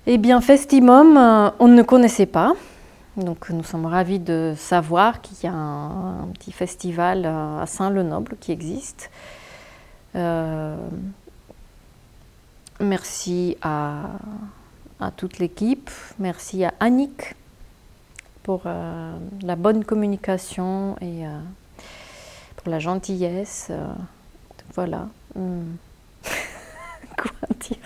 Eh bien, Festimum, on ne connaissait pas. Donc, nous sommes ravis de savoir qu'il y a un petit festival à Saint-Lenoble qui existe. Merci à toute l'équipe. Merci à Annick pour la bonne communication et pour la gentillesse. Voilà. Quoi dire?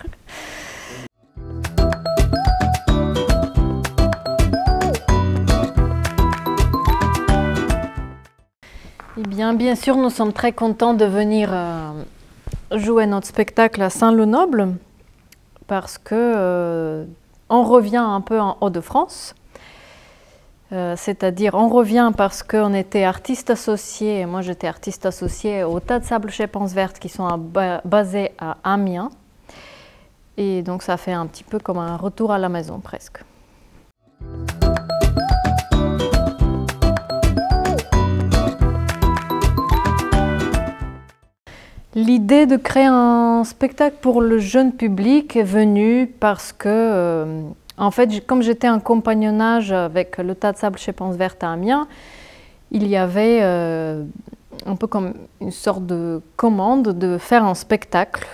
Eh bien sûr, nous sommes très contents de venir jouer notre spectacle à Saint-Lenoble parce que on revient un peu en Hauts-de-France. C'est-à-dire, on revient parce qu'on était artiste associé, moi j'étais artiste associé au Tas de Sable chez Panse Verte qui sont basés à Amiens. Et donc ça fait un petit peu comme un retour à la maison presque. L'idée de créer un spectacle pour le jeune public est venue parce que, en fait, comme j'étais en compagnonnage avec le Tas de Sable chez Panse Verte à Amiens, il y avait un peu comme une sorte de commande de faire un spectacle,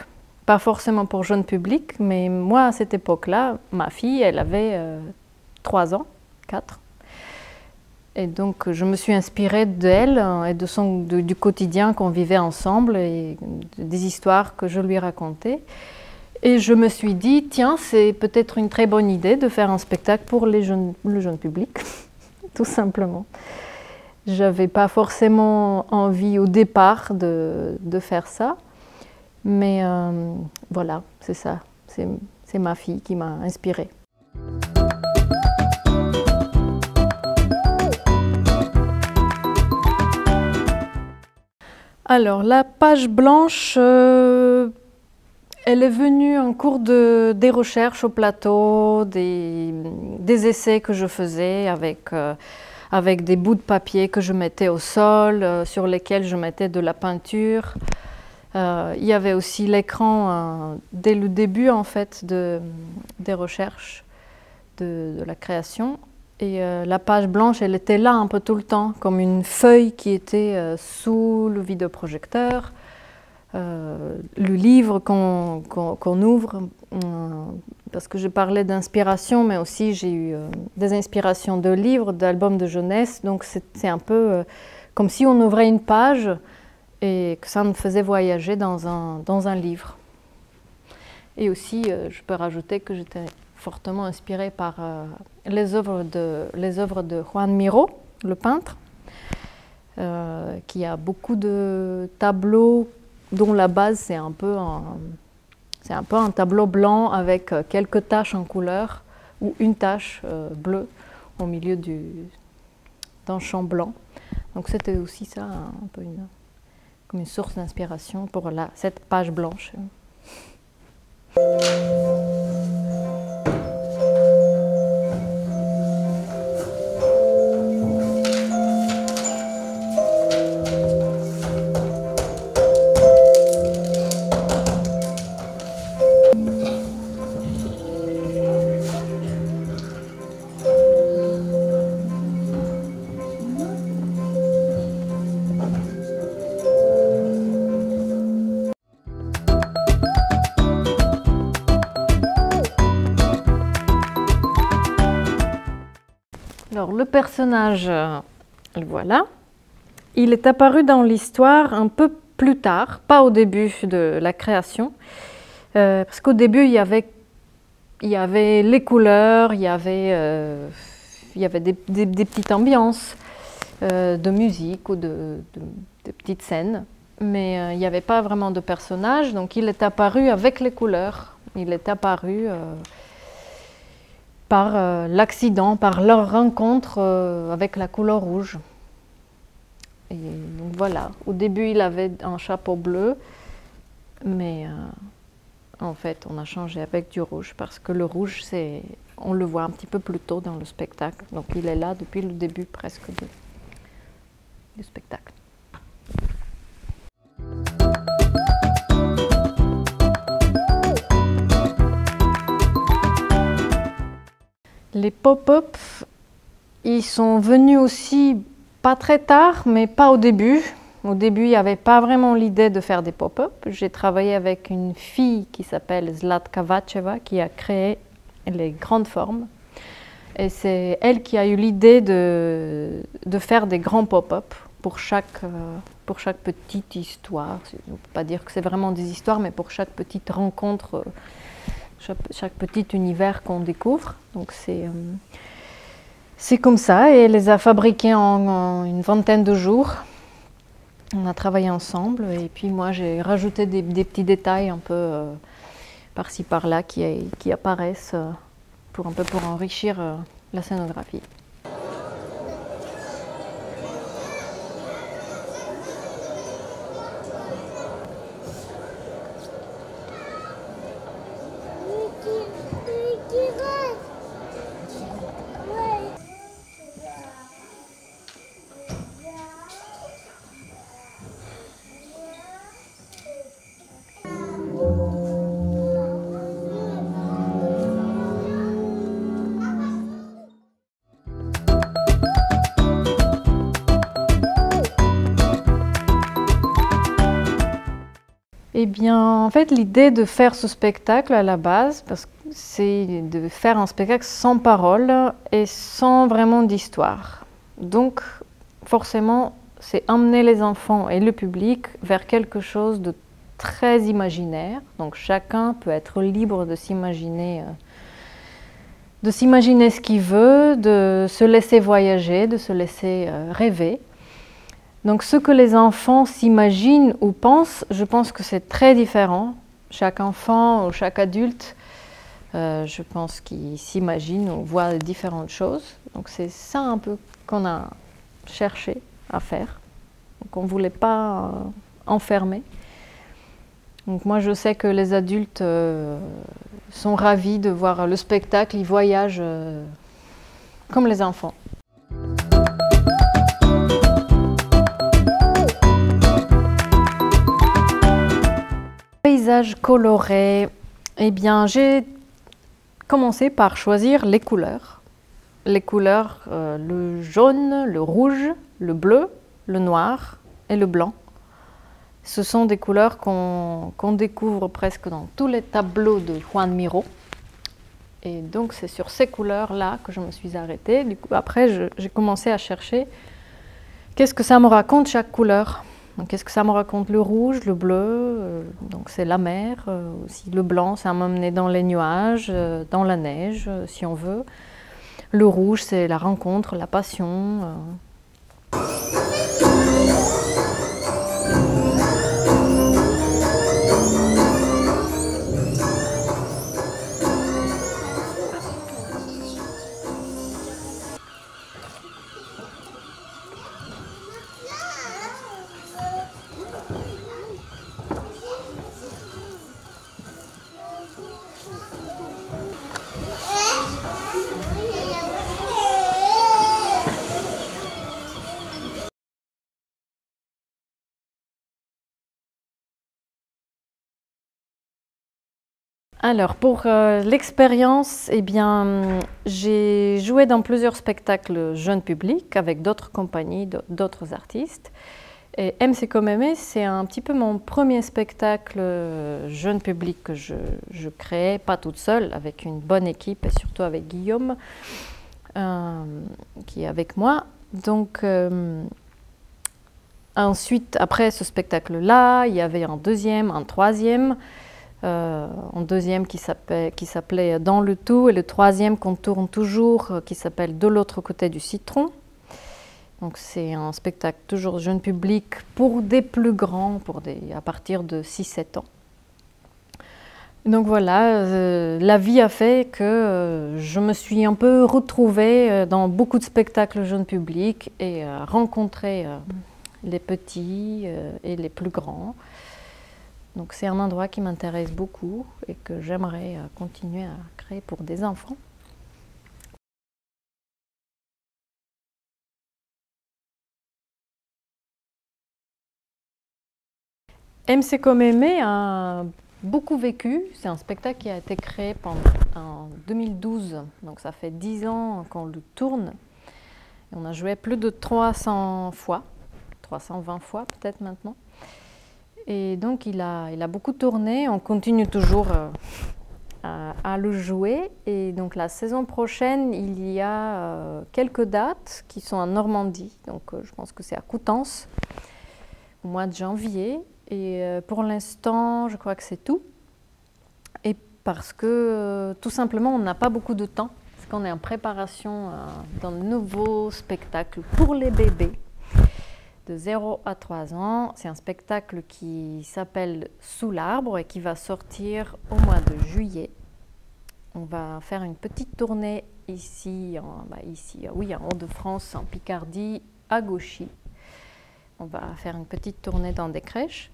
pas forcément pour jeune public, mais moi à cette époque-là, ma fille, elle avait 3 ans, 4. Et donc, je me suis inspirée d'elle et du quotidien qu'on vivait ensemble et des histoires que je lui racontais. Et je me suis dit, tiens, c'est peut-être une très bonne idée de faire un spectacle pour le jeune public, tout simplement. Je n'avais pas forcément envie au départ de faire ça, mais voilà, c'est ça. C'est ma fille qui m'a inspirée. Alors, la page blanche, elle est venue en cours des recherches au plateau, des essais que je faisais avec des bouts de papier que je mettais au sol, sur lesquels je mettais de la peinture. Il y avait aussi l'écran dès le début en fait des recherches de la création. Et la page blanche, elle était là un peu tout le temps, comme une feuille qui était sous le vidéoprojecteur. Le livre qu'on ouvre, parce que je parlais d'inspiration, mais aussi j'ai eu des inspirations de livres, d'albums de jeunesse. Donc c'est un peu comme si on ouvrait une page et que ça me faisait voyager dans un livre. Et aussi, je peux rajouter que j'étais fortement inspirée par les œuvres de Juan Miró, le peintre, qui a beaucoup de tableaux dont la base c'est un peu un tableau blanc avec quelques taches en couleur ou une tache bleue au milieu d'un champ blanc. Donc c'était aussi ça un peu comme une source d'inspiration pour cette page blanche. Alors, le personnage, voilà, il est apparu dans l'histoire un peu plus tard, pas au début de la création, parce qu'au début, il y avait les couleurs, il y avait des petites ambiances de musique ou de petites scènes, mais il n'y avait pas vraiment de personnage, donc il est apparu avec les couleurs, il est apparu par l'accident, par leur rencontre avec la couleur rouge. Et donc voilà, au début il avait un chapeau bleu, mais en fait on a changé avec du rouge parce que le rouge on le voit un petit peu plus tôt dans le spectacle. Donc il est là depuis le début presque du spectacle. Les pop-up, ils sont venus aussi pas très tard, mais pas au début. Au début, il n'y avait pas vraiment l'idée de faire des pop-up. J'ai travaillé avec une fille qui s'appelle Zlatka Vacheva, qui a créé les grandes formes. Et c'est elle qui a eu l'idée de faire des grands pop-up pour chaque petite histoire. On ne peut pas dire que c'est vraiment des histoires, mais pour chaque petite rencontre, chaque petit univers qu'on découvre. Donc c'est comme ça, et elle les a fabriqués en une vingtaine de jours. On a travaillé ensemble, et puis moi j'ai rajouté des petits détails un peu par-ci par-là qui apparaissent pour enrichir la scénographie. Eh bien, en fait, l'idée de faire ce spectacle à la base, c'est de faire un spectacle sans parole et sans vraiment d'histoire. Donc, forcément, c'est emmener les enfants et le public vers quelque chose de très imaginaire. Donc, chacun peut être libre de s'imaginer ce qu'il veut, de se laisser voyager, de se laisser rêver. Donc ce que les enfants s'imaginent ou pensent, je pense que c'est très différent. Chaque enfant ou chaque adulte, je pense qu'il s'imagine ou voit différentes choses. Donc c'est ça un peu qu'on a cherché à faire. Donc on ne voulait pas enfermer. Donc moi je sais que les adultes sont ravis de voir le spectacle, ils voyagent comme les enfants. Paysage coloré, eh bien j'ai commencé par choisir les couleurs. Les couleurs, le jaune, le rouge, le bleu, le noir et le blanc. Ce sont des couleurs qu'on découvre presque dans tous les tableaux de Juan Miró. Et donc c'est sur ces couleurs-là que je me suis arrêtée. Du coup, après, j'ai commencé à chercher qu'est-ce que ça me raconte chaque couleur. Qu'est-ce que ça me raconte? Le rouge, le bleu, donc c'est la mer, aussi le blanc, ça m'emmener dans les nuages, dans la neige, si on veut. Le rouge, c'est la rencontre, la passion. Alors, pour l'expérience, eh bien, j'ai joué dans plusieurs spectacles jeunes publics avec d'autres compagnies, d'autres artistes. Et MC comme Aimer, c'est un petit peu mon premier spectacle jeune public que je créais, pas toute seule, avec une bonne équipe et surtout avec Guillaume, qui est avec moi. Donc, ensuite, après ce spectacle-là, il y avait un deuxième, un troisième. Un deuxième qui s'appelait Dans le tout, et le troisième qu'on tourne toujours qui s'appelle De l'autre côté du citron. Donc c'est un spectacle toujours jeune public pour des plus grands, à partir de 6-7 ans. Donc voilà, la vie a fait que je me suis un peu retrouvée dans beaucoup de spectacles jeunes publics et rencontré les petits et les plus grands. Donc c'est un endroit qui m'intéresse beaucoup et que j'aimerais continuer à créer pour des enfants. MC comme Aimé a beaucoup vécu. C'est un spectacle qui a été créé en 2012, donc ça fait 10 ans qu'on le tourne. Et on a joué plus de 300 fois, 320 fois peut-être maintenant. Et donc il a beaucoup tourné, on continue toujours à le jouer. Et donc la saison prochaine, il y a quelques dates qui sont en Normandie, donc je pense que c'est à Coutances, au mois de janvier. Et pour l'instant, je crois que c'est tout. Et parce que tout simplement, on n'a pas beaucoup de temps, parce qu'on est en préparation d'un nouveau spectacle pour les bébés de 0 à 3 ans. C'est un spectacle qui s'appelle Sous l'arbre et qui va sortir au mois de juillet. On va faire une petite tournée ici, en Hauts-de-France, en Picardie, à Gauchy. On va faire une petite tournée dans des crèches.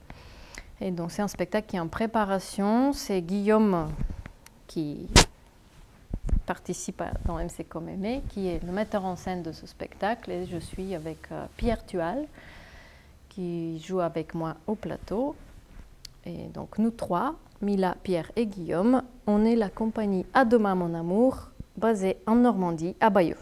Et donc c'est un spectacle qui est en préparation. C'est Guillaume qui participe dans MC comme Aimé, qui est le metteur en scène de ce spectacle. Et je suis avec Pierre Tual, qui joue avec moi au plateau. Et donc nous trois, Mila, Pierre et Guillaume, on est la compagnie À demain mon amour, basée en Normandie, à Bayeux.